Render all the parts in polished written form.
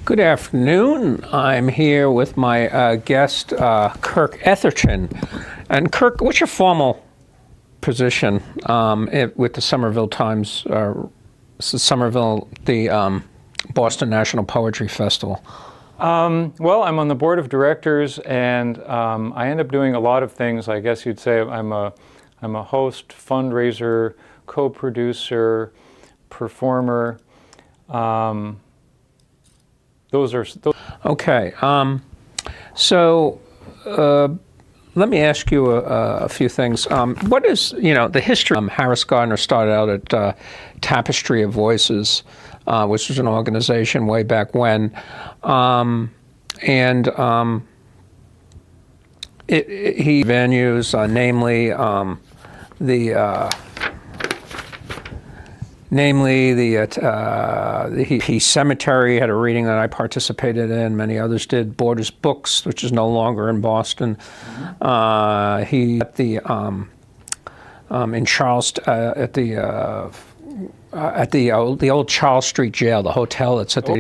Good afternoon. I'm here with my guest, Kirk Etherton. And Kirk, what's your formal position with the Somerville Times, Somerville, the Boston National Poetry Festival? Well, I'm on the board of directors, and I end up doing a lot of things. I guess you'd say I'm a host, fundraiser, co-producer, performer. Those are okay. So let me ask you a few things. What is the history? Harris Gardner started out at Tapestry of Voices, which was an organization way back when, he venues, namely the Cemetery had a reading that I participated in. Many others did. Borders Books, which is no longer in Boston. He at the in Charleston at the old Charles Street Jail, the hotel that's at the.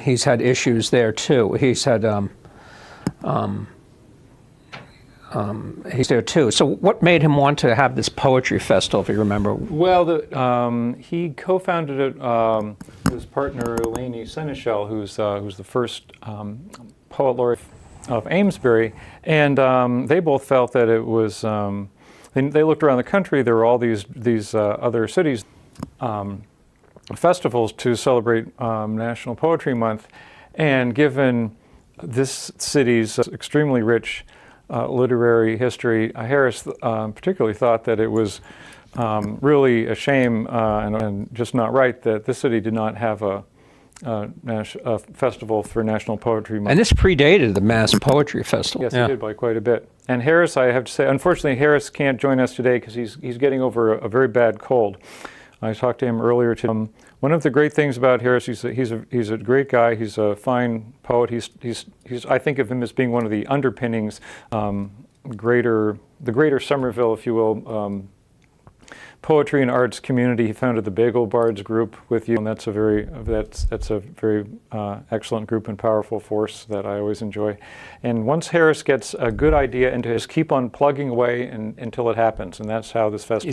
He's had issues there too. He's there too. So what made him want to have this poetry festival, if you remember? Well, he co-founded it with his partner, Lainey Seneschal, who's the first poet laureate of Amesbury. And they both felt that it was, they looked around the country, there were all these other cities, festivals to celebrate National Poetry Month. And given this city's extremely rich literary history, Harris particularly thought that it was really a shame and just not right that this city did not have a festival for National Poetry Month. And this predated the Mass Poetry Festival. Yes, it did by quite a bit. And Harris, I have to say, unfortunately, Harris can't join us today because he's getting over a very bad cold. I talked to him earlier today. One of the great things about Harris, he's a great guy. He's a fine poet. He's I think of him as being one of the underpinnings, the greater Somerville, if you will, poetry and arts community. He founded the Bagel Bards group with you, and that's a very excellent group and powerful force that I always enjoy. And once Harris gets a good idea into his, keep on plugging away until it happens, and that's how this festival.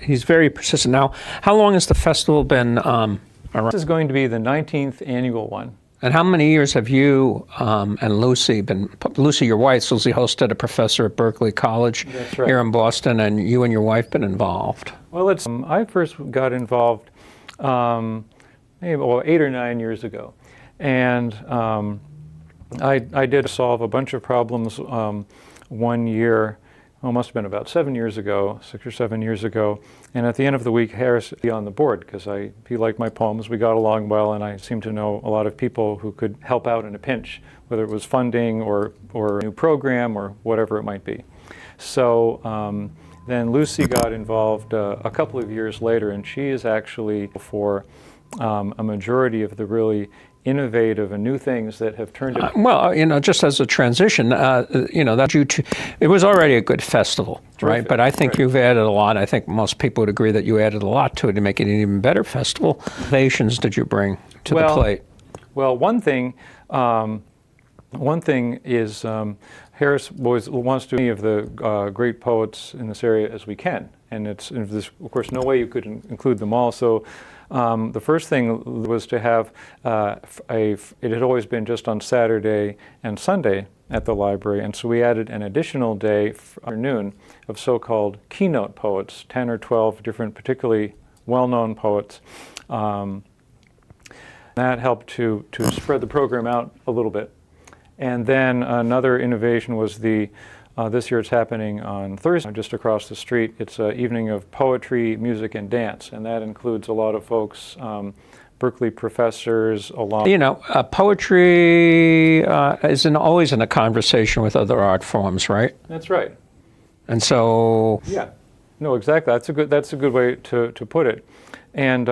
He's very persistent. Now, how long has the festival been around? This is going to be the 19th annual one. And how many years have you and Lucy been? Lucy, your wife, Lucy hosted a professor at Berkeley College here in Boston, and you and your wife been involved. Well, I first got involved maybe 8 or 9 years ago, and I did solve a bunch of problems one year. Well, it must have been about 7 years ago, 6 or 7 years ago. And at the end of the week, Harris would be on the board because he liked my poems. We got along well, and I seemed to know a lot of people who could help out in a pinch, whether it was funding or a new program or whatever it might be. So then Lucy got involved a couple of years later, and she is actually for a majority of the really innovative and new things that have turned it. Well, just as a transition, it was already a good festival, right? But I think you've added a lot. I think most people would agree that you added a lot to it to make it an even better festival. What innovations did you bring to the plate? Well, one thing is Harris wants to many of the great poets in this area as we can, and there's of course no way you could include them all. So the first thing was to have it had always been just on Saturday and Sunday at the library, and so we added an additional day afternoon of so-called keynote poets, 10 or 12 different particularly well-known poets. That helped to spread the program out a little bit. And then another innovation was this year it's happening on Thursday, just across the street. It's an evening of poetry, music, and dance, and that includes a lot of folks, Berkeley professors, along. Poetry is always in a conversation with other art forms, right? That's right. And so. Yeah. No, exactly. That's a good way to put it. And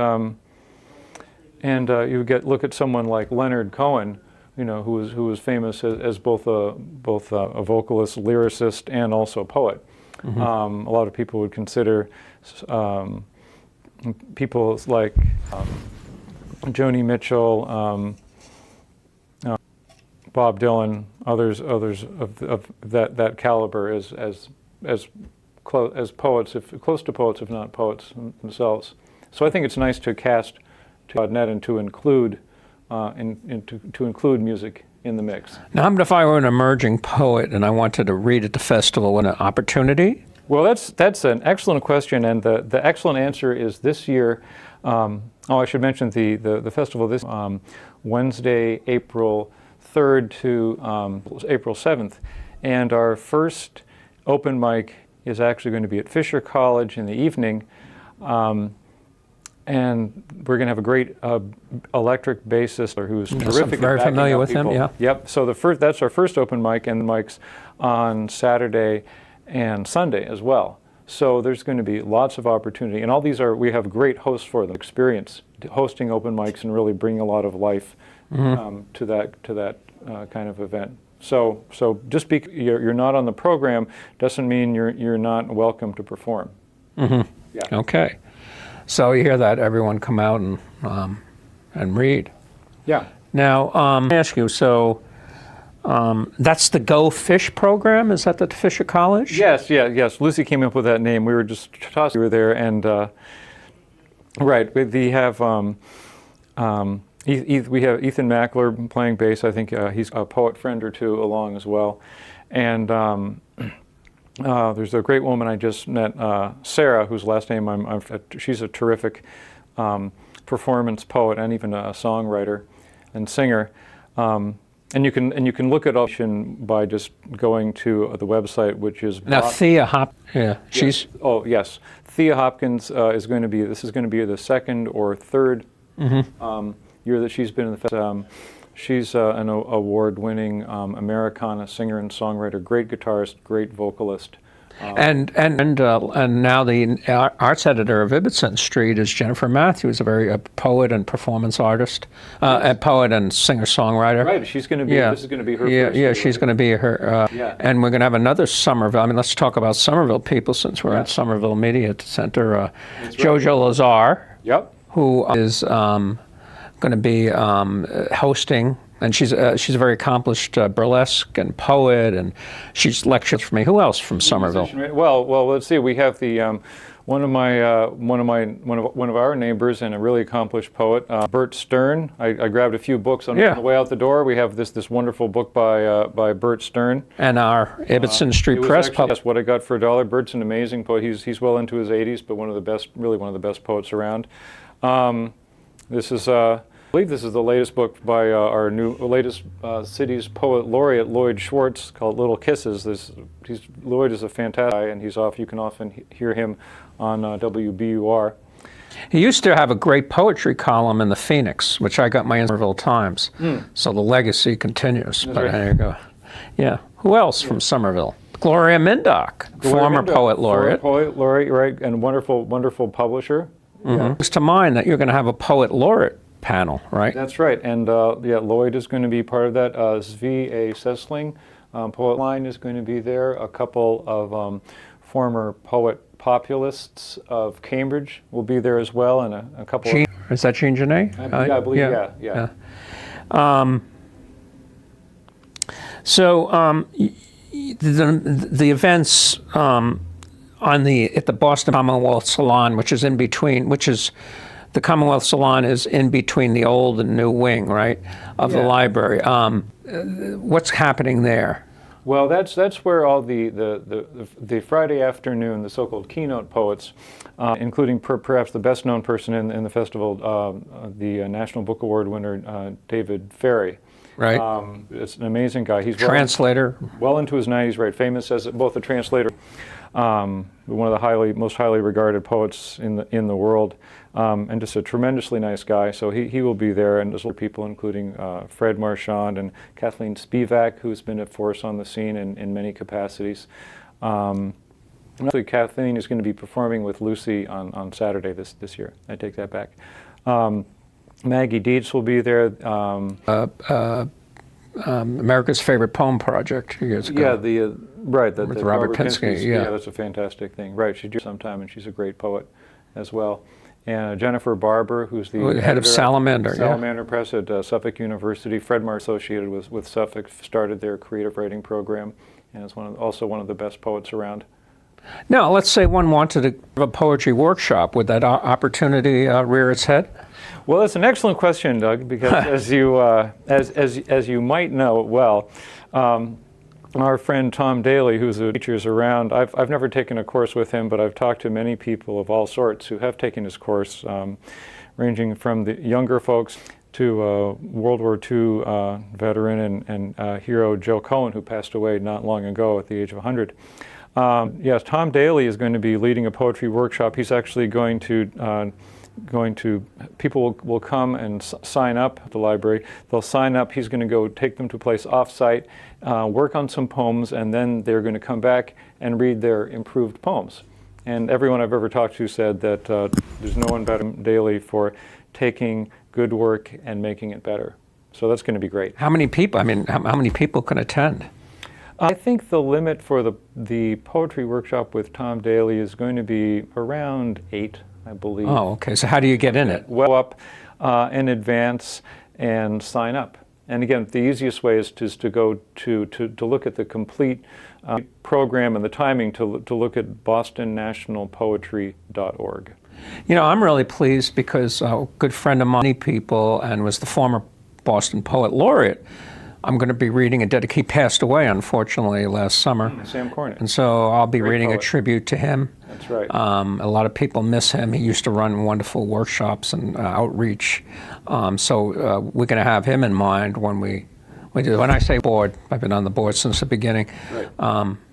you look at someone like Leonard Cohen, who was famous as both a vocalist, lyricist, and also poet. Mm-hmm. A lot of people would consider people like Joni Mitchell, Bob Dylan, others of that caliber as poets, if close to poets, if not poets themselves. So I think it's nice to cast to net and to include to include music in the mix. Now, if I were an emerging poet and I wanted to read at the festival, an opportunity? Well, that's an excellent question, and the excellent answer is this year. I should mention the festival this Wednesday, April 3rd to April 7th, and our first open mic is actually going to be at Fisher College in the evening. And we're going to have a great electric bassist who's terrific. I'm very familiar with him, yeah. Yep, so that's our first open mic, and the mic's on Saturday and Sunday as well. So there's going to be lots of opportunity. And all these we have great hosts for them, experience hosting open mics and really bringing a lot of life to that kind of event. So just because you're not on the program doesn't mean you're not welcome to perform. Mm-hmm. Yeah. Okay. So you hear that, everyone come out and read. Yeah. Now, let me ask you, so that's the Go Fish program? Is that the Fisher College? Yes. Lucy came up with that name. We were just tossing. We were there, and right. We have we have Ethan Mackler playing bass. I think he's a poet friend or two along as well, and there's a great woman I just met, Sarah, whose last name she's a terrific performance poet and even a songwriter and singer. And you can look it up by just going to the website, which is now Thea Hopkins. Yeah, she's. Yes. Oh yes, Thea Hopkins is going to be. This is going to be the second or third year that she's been in the festival. She's an award-winning Americana singer and songwriter, great guitarist, great vocalist. And now the arts editor of Ibbotson Street is Jennifer Matthews, a poet and performance artist, a poet and singer-songwriter. Right, she's going to be. Yeah. This is going to be her. Yeah, she's going to be her. And we're going to have another Somerville. I mean, let's talk about Somerville people since we're at Somerville Media Center. Jojo Lazar, who is going to be hosting. And she's a very accomplished burlesque and poet, and she's lectured for me. Who else from Somerville? Well, let's see. We have the one of our neighbors and a really accomplished poet, Bert Stern. I grabbed a few books on the way out the door. We have this wonderful book by Bert Stern. And our Ibbotson Street Press. Yes, What I Got for $1. Bert's an amazing poet. He's well into his 80s, but one of the best poets around. I believe this is the latest book by our latest city's poet laureate, Lloyd Schwartz, called Little Kisses. Lloyd is a fantastic guy, and you can often hear him on WBUR. He used to have a great poetry column in the Phoenix, which I got my Somerville Times. So the legacy continues. But there you go. Yeah. Who else from Somerville? Gloria Mindock, former poet laureate. Poet laureate, right, and wonderful publisher. It comes to mind that you're going to have a poet laureate panel, right? That's right, and Lloyd is going to be part of that. Zvi A. Sessling, poet line, is going to be there. A couple of former poet populists of Cambridge will be there as well, and a couple. Is that Jean Genet? I believe. Yeah. So the events at the Boston Commonwealth Salon, which is the Commonwealth Salon is in between the old and new wing, right, of the library. What's happening there? Well, that's where all the Friday afternoon, the so-called keynote poets, including perhaps the best-known person in the festival, the National Book Award winner, David Ferry. Right. It's an amazing guy. He's translator. Well into his 90s, right? Famous as both a translator, one of the most highly regarded poets in the world, and just a tremendously nice guy. So he will be there, and there's other people, including Fred Marchand and Kathleen Spivak, who's been a force on the scene in many capacities. Actually, Kathleen is going to be performing with Lucy on Saturday this year. I take that back. Maggie Dietz will be there. America's Favorite Poem Project years ago. Yeah, with Robert Pinsky. Yeah, that's a fantastic thing. Right, she did sometime, and she's a great poet as well. and Jennifer Barber, who's the Head of editor Salamander, Salamander Press at Suffolk University. Fred Marr, associated with Suffolk, started their creative writing program, and is also one of the best poets around. Now, let's say one wanted to have a poetry workshop. Would that opportunity rear its head? Well, that's an excellent question, Doug, because as you might know well, our friend Tom Daly, who's a teacher around, I've never taken a course with him, but I've talked to many people of all sorts who have taken his course, ranging from the younger folks to World War II veteran and hero Joe Cohen, who passed away not long ago at the age of 100. Yes, Tom Daly is going to be leading a poetry workshop. He's actually going to people will come and sign up at the library. They'll sign up. He's going to go take them to a place off-site, work on some poems, and then they're going to come back and read their improved poems. And everyone I've ever talked to said that there's no one better than Daly for taking good work and making it better. So that's going to be great. How many people? I mean, how many people can attend? I think the limit for the poetry workshop with Tom Daly is going to be around 8, I believe. Oh, okay. So how do you get in it? Well up in advance and sign up. And again, the easiest way is to go to look at the complete program and the timing to look at bostonnationalpoetry.org. You know, I'm really pleased because a good friend of mine, many people, and was the former Boston Poet Laureate. I'm going to be reading he passed away, unfortunately, last summer. Sam Cornett. And so I'll be reading poet. a tribute to him. That's right. A lot of people miss him. He used to run wonderful workshops and outreach. So we're going to have him in mind when we do. When I say board, I've been on the board since the beginning. Right.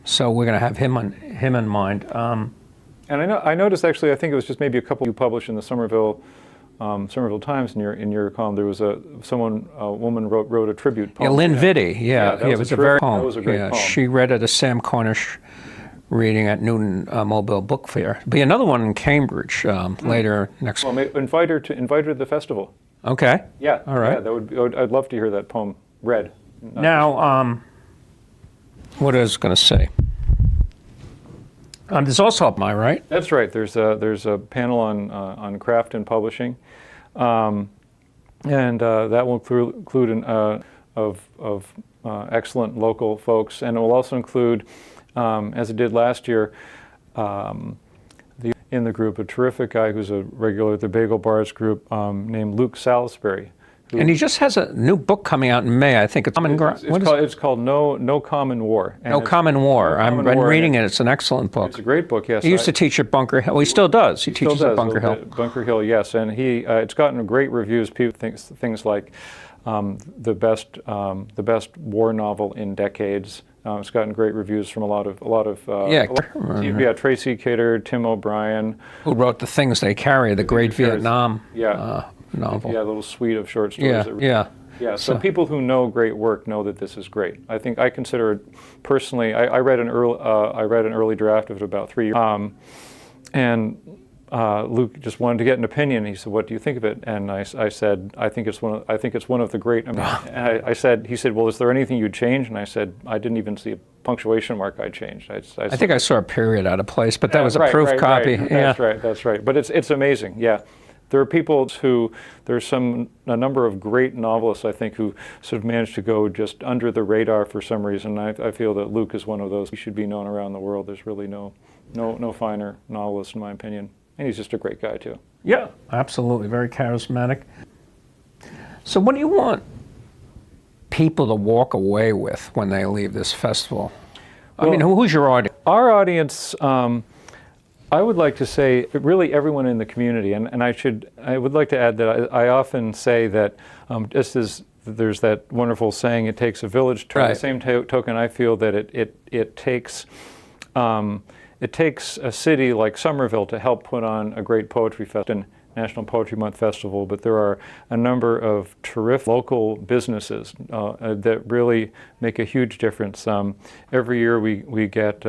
So we're going to have him in mind. And I noticed, actually, I think it was just maybe a couple you published in the Somerville Times in your column. There was a woman wrote a tribute poem. Yeah, Lynn Vitti. That was a very poem. That was a great poem. She read at a Sam Cornish reading at Newton Mobile Book Fair. There'll be another one in Cambridge later next. Well, invite her to the festival. Okay. Yeah. All right. Yeah, that would be, I'd love to hear that poem read. Now, what I was going to say. There's also my right. That's right. There's a panel on craft and publishing, and that will include of excellent local folks, and it will also include, as it did last year, in the group, a terrific guy who's a regular at the Bagel Bars group named Luke Salisbury. And he just has a new book coming out in May. I think it's Common Ground. It's called No Common War. No Common War. I've been reading it. It's an excellent book. It's a great book, yes. He used to teach at Bunker Hill. Well, he still does. He teaches at Bunker Hill. Bunker Hill, yes. And it's gotten great reviews. People think things like the best war novel in decades. It's gotten great reviews from a lot of Tracy Cater, Tim O'Brien, who wrote The Things They Carry, the great Vietnam novel. Yeah, a little suite of short stories. Yeah. So people who know great work know that this is great. I think I consider it personally. I read an early draft of it about 3 years, and Luke just wanted to get an opinion. He said, "What do you think of it?" And I said, "I think it's one of the great." He said, "Well, is there anything you'd change?" And I said, "I didn't even see a punctuation mark I changed." I think I saw a period out of place, but that was a proof copy. Right. That's right. But it's amazing. Yeah. There are people there's a number of great novelists, I think, who sort of managed to go just under the radar for some reason. I feel that Luke is one of those. He should be known around the world. There's really no finer novelist, in my opinion. And he's just a great guy, too. Yeah, absolutely. Very charismatic. So what do you want people to walk away with when they leave this festival? I mean, who's your audience? Our audience, I would like to say really everyone in the community, and I would like to add that I often say that just as there's that wonderful saying, it takes a village to. Right. By the same token, I feel that it takes a city like Somerville to help put on a great poetry festival, National Poetry Month Festival, but there are a number of terrific local businesses that really make a huge difference. Every year we get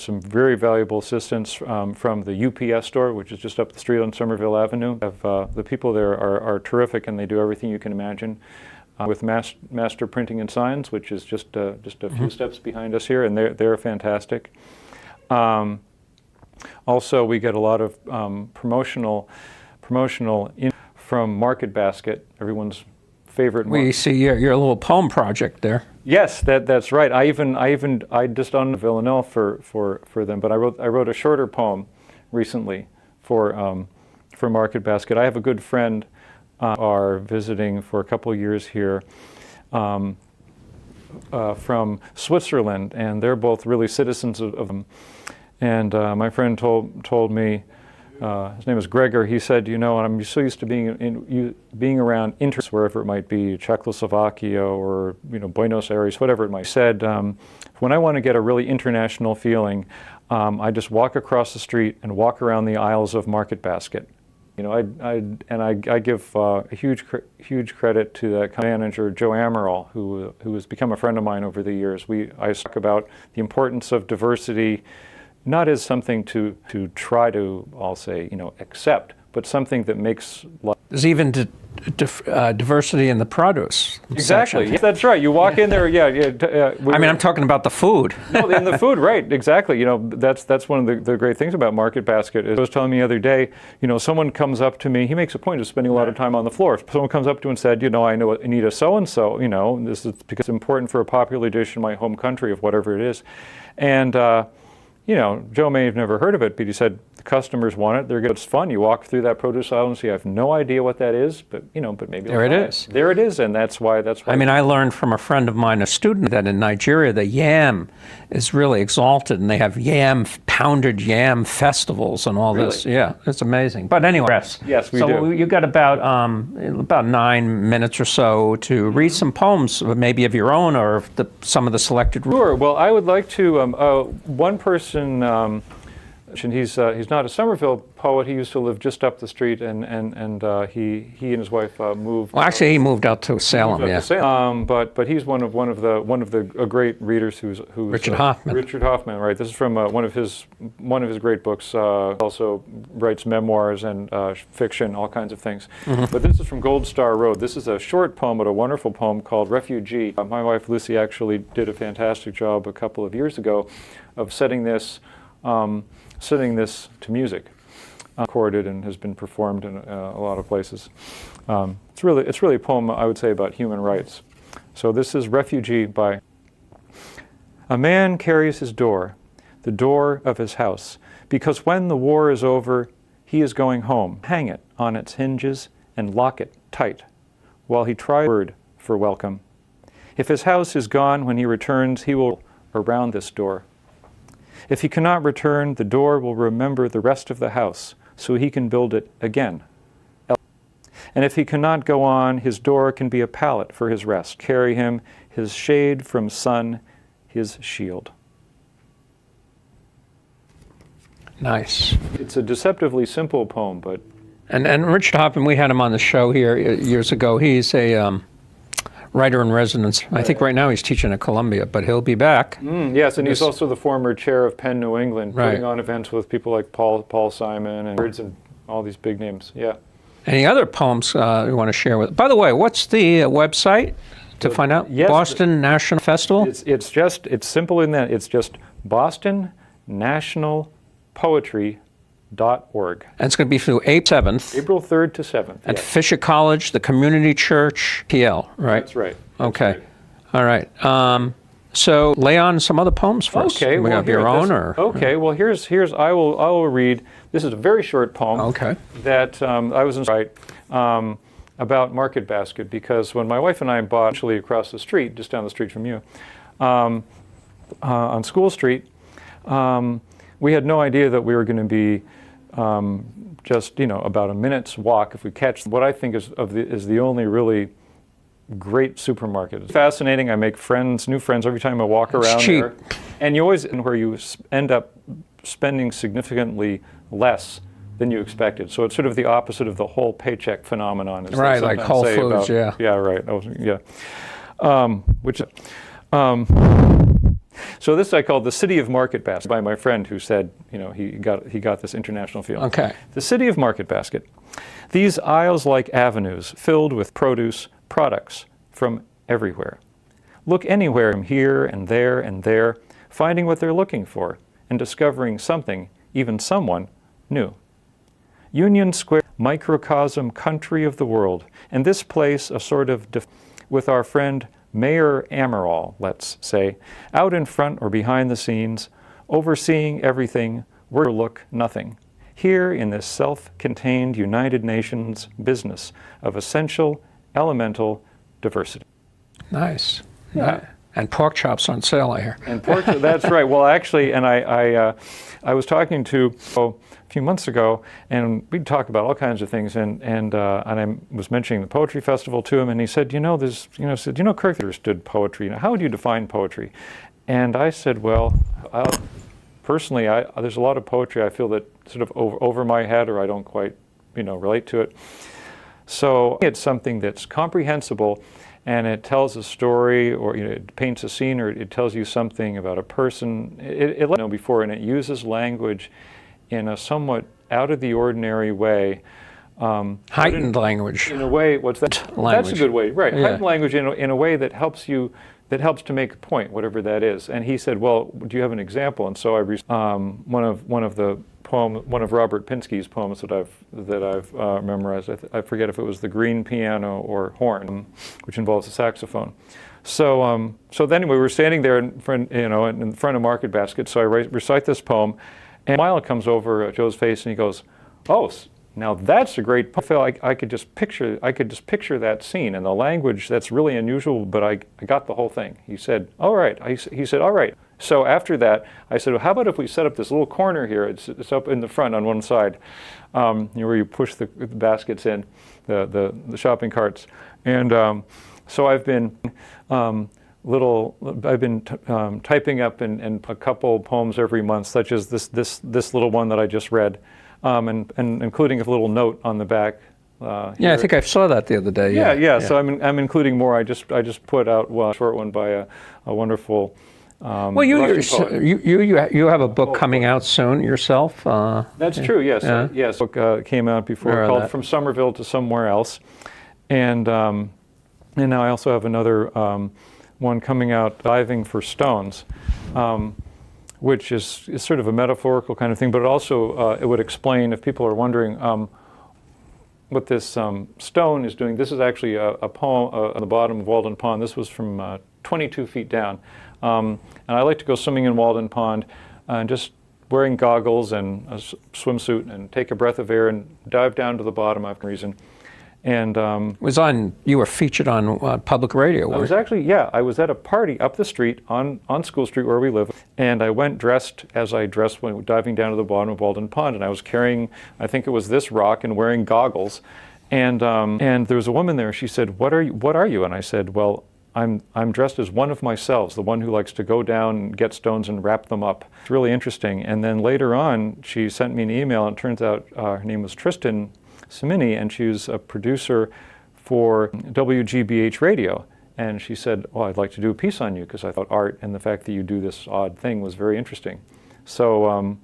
some very valuable assistance from the UPS store, which is just up the street on Somerville Avenue. The people there are terrific, and they do everything you can imagine. With Master Printing and Signs, which is just a few steps behind us here, and they're fantastic. Also, we get a lot of promotional promotional from Market Basket, everyone's favorite. We see your little poem project there. Yes, that's right. I just done Villanelle for them, but I wrote a shorter poem recently for Market Basket. I have a good friend are visiting for a couple of years here from Switzerland, and they're both really citizens of them. And my friend told me, his name is Gregor. He said, you know, I'm so used to being around wherever it might be, Czechoslovakia or Buenos Aires, whatever it might. He said, when I want to get a really international feeling, I just walk across the street and walk around the aisles of Market Basket. You know, I give a huge credit to that manager, Joe Amaral, who has become a friend of mine over the years. I talk about the importance of diversity, not as something to try to, I'll say, accept, but something that makes life. There's even diversity in the produce. Exactly. Section. Yeah, that's right. You walk in there. I'm talking about the food. No, in the food, right? Exactly. That's one of the great things about Market Basket. I was telling me the other day, someone comes up to me. He makes a point of spending a lot of time on the floor. If someone comes up to him and said, I know I need a so and so. This is because it's important for a popular dish in my home country of whatever it is, and. Joe may have never heard of it, but he said the customers want it. They're good. It's fun. You walk through that produce aisle and you have no idea what that is, but maybe there it is. There it is, and that's why. I mean, I learned from a friend of mine, a student, that in Nigeria the yam is really exalted, and they have pounded yam festivals and all this. Yeah, it's amazing. But anyway, yes, we do. So you got about 9 minutes or so to read some poems, maybe of your own or of some of the selected. Sure. Well, I would like to. One person. He's not a Somerville poet. He used to live just up the street, and he and his wife moved. Well, actually, he moved out to Salem. But he's one of the great readers who's Richard Hoffman. Richard Hoffman, right? This is from one of his great books. Also writes memoirs and fiction, all kinds of things. Mm-hmm. But this is from Gold Star Road. This is a short poem, but a wonderful poem called "Refugee." My wife Lucy actually did a fantastic job a couple of years ago of setting this to music, recorded and has been performed in a lot of places. It's really a poem, I would say, about human rights. So this is "Refugee" by. A man carries his door, the door of his house, because when the war is over, he is going home. Hang it on its hinges and lock it tight, while he tries a word for welcome. If his house is gone when he returns, he will around this door. If he cannot return, the door will remember the rest of the house, so he can build it again. And if he cannot go on, his door can be a pallet for his rest. Carry him, his shade from sun, his shield. Nice. It's a deceptively simple poem, but... And Richard Hoffman, we had him on the show here years ago. He's a writer in residence. Right. I think right now he's teaching at Columbia, but he'll be back. Yes, and he's also the former chair of Penn New England, right, putting on events with people like Paul Simon and all these big names. Yeah. Any other poems you want to share with? By the way, what's the website to find out? Yes, Boston National Festival? It's simple in that. It's just bostonnationalpoetry.org. And it's going to be through April 7th. April 3rd to 7th. At Fisher College, the Community Church, PL, right? That's right. Okay. All right. So lay on some other poems for us. Okay. We have your own, or? Okay. Well, here's I will read. This is a very short poem. Okay. That I was inspired about Market Basket, because when my wife and I bought actually across the street, just down the street from you, on School Street, we had no idea that we were going to be just about a minute's walk if we catch what I think is the only really great supermarket. It's fascinating. I make new friends every time I walk around there. And you always, where you end up spending significantly less than you expected. So it's sort of the opposite of the whole paycheck phenomenon. Right, like Whole Foods, yeah. Yeah, right. So this I call the City of Market Basket, by my friend who said, he got this international feel. Okay. The City of Market Basket. These aisles like avenues filled with produce products from everywhere. Look anywhere from here and there, finding what they're looking for and discovering something, even someone, new. Union Square, microcosm country of the world. And this place, a sort of, with our friend Mayor Amaral, let's say, out in front or behind the scenes, overseeing everything, we overlook nothing. Here in this self-contained United Nations business of essential, elemental diversity. Nice. Yeah. And pork chops on sale, I hear. And pork, that's right. Well, actually, and I was talking to a few months ago, and we'd talk about all kinds of things, and I was mentioning the poetry festival to him, and he said, Kirk understood poetry. Now, how would you define poetry? And I said, well, personally, there's a lot of poetry I feel that sort of over my head, or I don't quite, relate to it. So it's something that's comprehensible, and it tells a story, or it paints a scene, or it tells you something about a person. It let you know before, and it uses language in a somewhat out of the ordinary way. Heightened language. In a way, what's that? Language. That's a good way, right? Yeah. Heightened language in a way that helps to make a point, whatever that is. And he said, "Well, do you have an example?" And so I one of Robert Pinsky's poems that I've memorized. I forget if it was the Green Piano or Horn, which involves a saxophone. So then we were standing there in front of Market Basket. So I recite this poem, and a smile comes over Joe's face, and he goes, "Oh, now that's a great poem." I feel like I could just picture that scene, and the language that's really unusual, but I got the whole thing. He said, "All right." He said, "All right." So after that, I said, well, how about if we set up this little corner here? It's up in the front on one side, where you push the baskets in, the shopping carts. And so I've been typing up in a couple poems every month, such as this little one that I just read, and including a little note on the back. Yeah, I think I saw that the other day. Yeah. So I'm including more. I just put out a short one by a wonderful. Well, you have a book coming out soon yourself. That's true. Yes. Yes. A book came out before called "From Somerville to Somewhere Else," and now I also have another one coming out, "Diving for Stones," which is sort of a metaphorical kind of thing, but it also it would explain, if people are wondering what this stone is doing. This is actually a poem on the bottom of Walden Pond. This was from 22 feet down. And I like to go swimming in Walden Pond and just wearing goggles and a swimsuit and take a breath of air and dive down to the bottom for some reason. And you were featured on public radio. I was actually, I was at a party up the street on School Street where we live, and I went dressed as I dressed when diving down to the bottom of Walden Pond, and I was carrying, I think it was this rock, and wearing goggles. And there was a woman there. She said, "What are you?" And I said, "Well, I'm dressed as one of myself, the one who likes to go down and get stones and wrap them up." It's really interesting. And then later on, she sent me an email, and it turns out her name was Tristan Simini, and she was a producer for WGBH Radio. And she said, "Well, I'd like to do a piece on you because I thought art and the fact that you do this odd thing was very interesting." So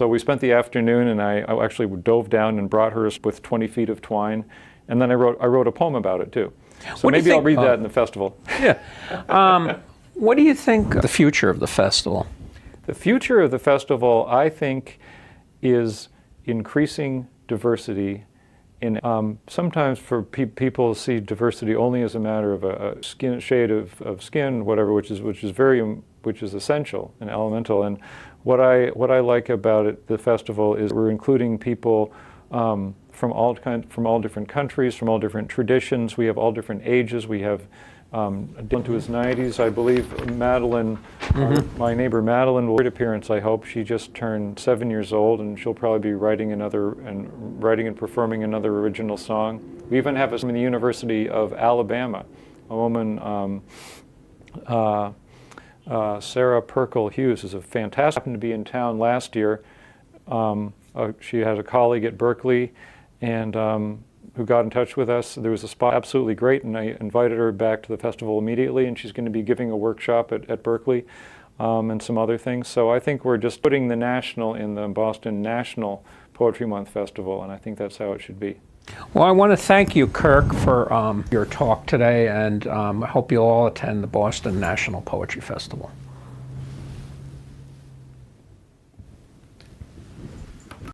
we spent the afternoon, and I actually dove down and brought her with 20 feet of twine, and then I wrote a poem about it too. So maybe I'll read that in the festival. Yeah. What do you think the future of the festival? The future of the festival, I think, is increasing diversity. Sometimes for people see diversity only as a matter of a shade of skin, whatever, which is essential and elemental. And what I like about it, the festival, is we're including people from all different countries, from all different traditions. We have all different ages. We have into his 90s, I believe. Madeline, my neighbor Madeline, will make an appearance. I hope. She just turned 7 years old, and she'll probably be writing and performing another original song. We even have from the University of Alabama, a woman, Sarah Perkle Hughes, is a fantastic. Happened to be in town last year. She has a colleague at Berkeley, and who got in touch with us. There was a spot absolutely great, and I invited her back to the festival immediately, and she's going to be giving a workshop at Berkeley and some other things. So I think we're just putting the national in the Boston National Poetry Month Festival, and I think that's how it should be. Well, I want to thank you, Kirk, for your talk today, and I hope you'll all attend the Boston National Poetry Festival.